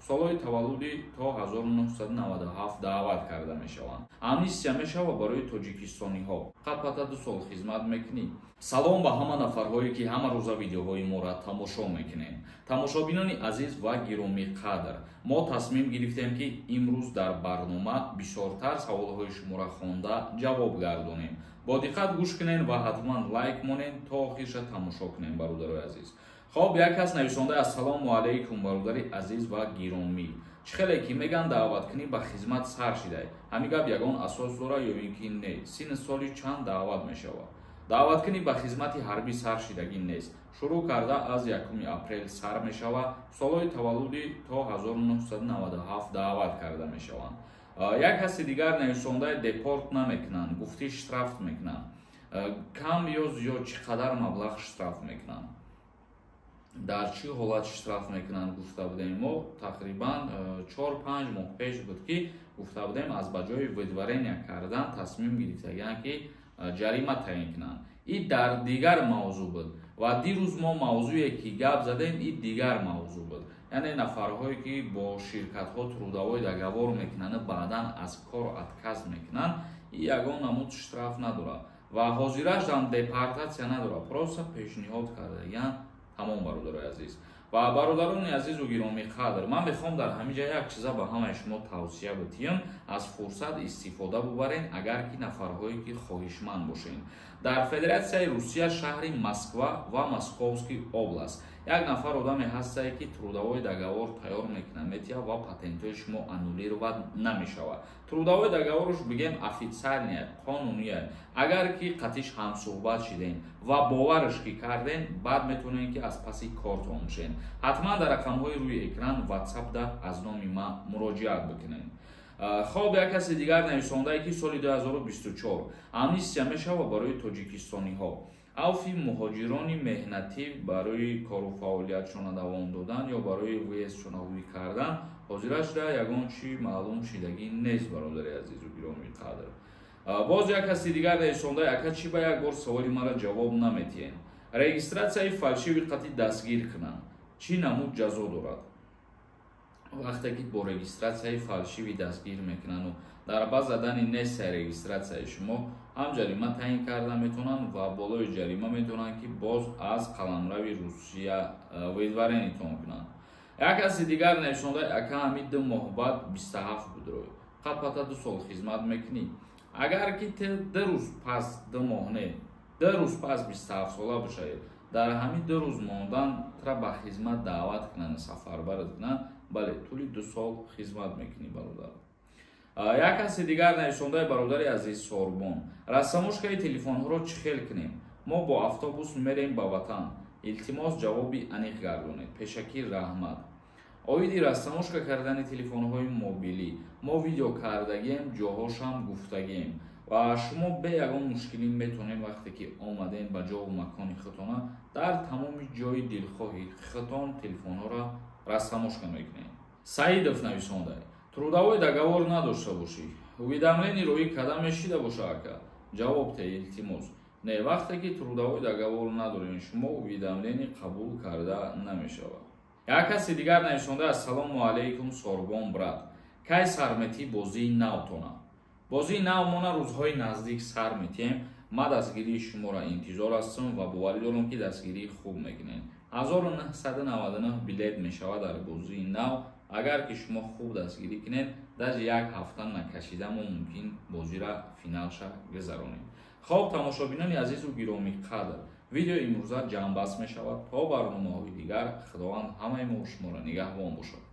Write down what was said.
солҳои таваллуди то 1997 даъват карда мешаванд. Амнистия мешава барои тоҷикистониҳо. Қад 2 сол хизмат мекунӣ. Салом ба ҳама нафарҳое ки ҳамарӯза видеоҳои моро тамошо мекунем. Тамошобинони азиз ва гиромӣ қадр, мо тасмим гирифтем ки имрӯз дар барнома бисёртар саволҳои шуморо хонда ҷавоб гардонем. Бо диққат гӯш кунед ва ҳатман лайк монед то охирша тамошо кунем бародарои азиз. Хоб, як кас нависонда ассалому алайкум бародари азиз ва гиромӣ. Чӣ хеле ки меган даъват кунӣ ба хизмат сар шидай. Ҳамин гап ягон асос дора ё ин ки не? Синни соли чанд даъват мешавад? даъват кунӣ ба хизмати ҳарбӣ сар шидагӣ нест. Шурӯъ карда аз 1 апрел сар мешавад. Солҳои таваллуди то 1997 даъват карда мешаванд. Як каси дигар нависонда депорт намекунанд, гуфти штраф мекунанд. Кам ё зиёд чӣ қадар маблағ штраф мекунанд? дар чӣ ҳолат штраф мекунанд гуфта будем. Мо тақрибан 4-5 моҳ пеш буд ки гуфта будем аз ба ҷои выдворения кардан тасмим гирифтагианд ки ҷарима таъин кунанд. ин дар дигар мавзӯъ буд ва дирӯз мо мавзӯе ки гап задем ин дигар мавзӯъ буд. яъне нафарҳое ки бо ширкатҳо трудовой договор мекунанд баъдан аз кор отказ мекунанд, ин ягон намуд штраф надорад ва ҳозираш ҳам депортатсия надорад. просто пешниҳод кардагианд. ҳамон бародарои азиз ва бародарони азизу гиромӣ қадр, ман мехоҳам дар ҳамин ҷа як чиза ба ҳамаи шумо тавсия битиҳам. аз фурсат истифода бубарен агар ки нафарҳое ки хоҳишманд бошед. дар Федератсияи Русия шаҳри Москва ва Московский област як нафар одаме ҳастае ки трудовой договор тайёр мекунад, метиҳад ва патентҳои шумо аннулировать намешавад. трудовой договорш бигем официальне қонуния. агар ки қатиш ҳамсӯҳбат шидем ва боварш ки кардем, баъд метавонем ки аз паси кортон бошем. ҳатман дар рақамҳои рӯи экран WhatsApp да аз номи ман муроҷиат бикунед. хоб, як каси дигар нависондае ки соли 2024 амнистия мешава барои тоҷикистониҳо. авфи муҳоҷирони меҳнатӣ барои кору фаъолиятшона давом додан ё барои въезд шунавӣ кардан ҳозира шуда ягон чӣ маълум шидагӣ нест бародари азизу гиромӣ қадр. боз як каси дигар нависондае ака чӣ ба як бор саволи маро ҷавоб наметиҳем. регистратсияи фалшиви қатъи дастгир кунанд чӣ намуд ҷазо дорад? вақте ки бо регистратсияи фалшиви дастгир мекунанд дар баъд задани нестияи регистратсияи шумо ҳам ҷарима таъин карда метавонанд ва болои ҷарима метавонанд ки боз аз қаламрави Русия выдворенитон кунанд. як каси дигар нависондаи ака ҳамин 2 моҳ баъд 27 будрои қад 2 сол хизмат мекунӣ. агар ки 2 рӯз пас 2 моҳ не 2 рӯз пас 27 сола бошаед, дар ҳамин 2 рӯз мондан тра ба хизмат даъват кунанд, сафарбарат кунанд, бале тӯли 2 сол хизмат мекунӣ бародар. як каси дигар нависондаи бародари азиз Сорбон, рассамошкаи телефонҳоро чӣ хел кунем? мо бо автобус мерем ба ватан. илтимос ҷавоби аниқ гардонед. пешакӣ раҳмат. оиди рассамошка кардани телефонҳои мобилӣ, мо видео кардагием, ҷоҳошам гуфтагием ва шумо бе ягон мушкилӣ метавонед вақте ки омадем ба ҷову макони худтона дар тамоми ҷои дилхоҳи худтон телефонҳоро рассамошка мекунед. Саидов нависонда, трудовой договор надошта бошӣ. уведомлени роҳи кадам мешида боша ака. ҷавоб те илтимос. не, вақте ки трудовой договор надорем, шумо уведомлени қабул карда намешавад. як каси дигар нависонда ассалому алайкум Сорбон брат. кай сар метӣ бозии навтона? бозии нав мона рӯзҳои наздик сар метиҳем. ма дастгирии шуморо интизор ҳастам ва боварӣ дорам ки дастгирии хуб мекунем. 1999 билет мешавад дар бозии нав. агар ки шумо хуб дастгирӣ кунед, даҷи як ҳафта накашида мо мумкин бозиро финалша гузаронем. хоб, тамошобинони азизу гиромӣ қадр, видеои имрӯза ҷамъбаст мешавад. то барномаҳои дигар, худованд ҳамаи мо шуморо нигаҳбон бошад.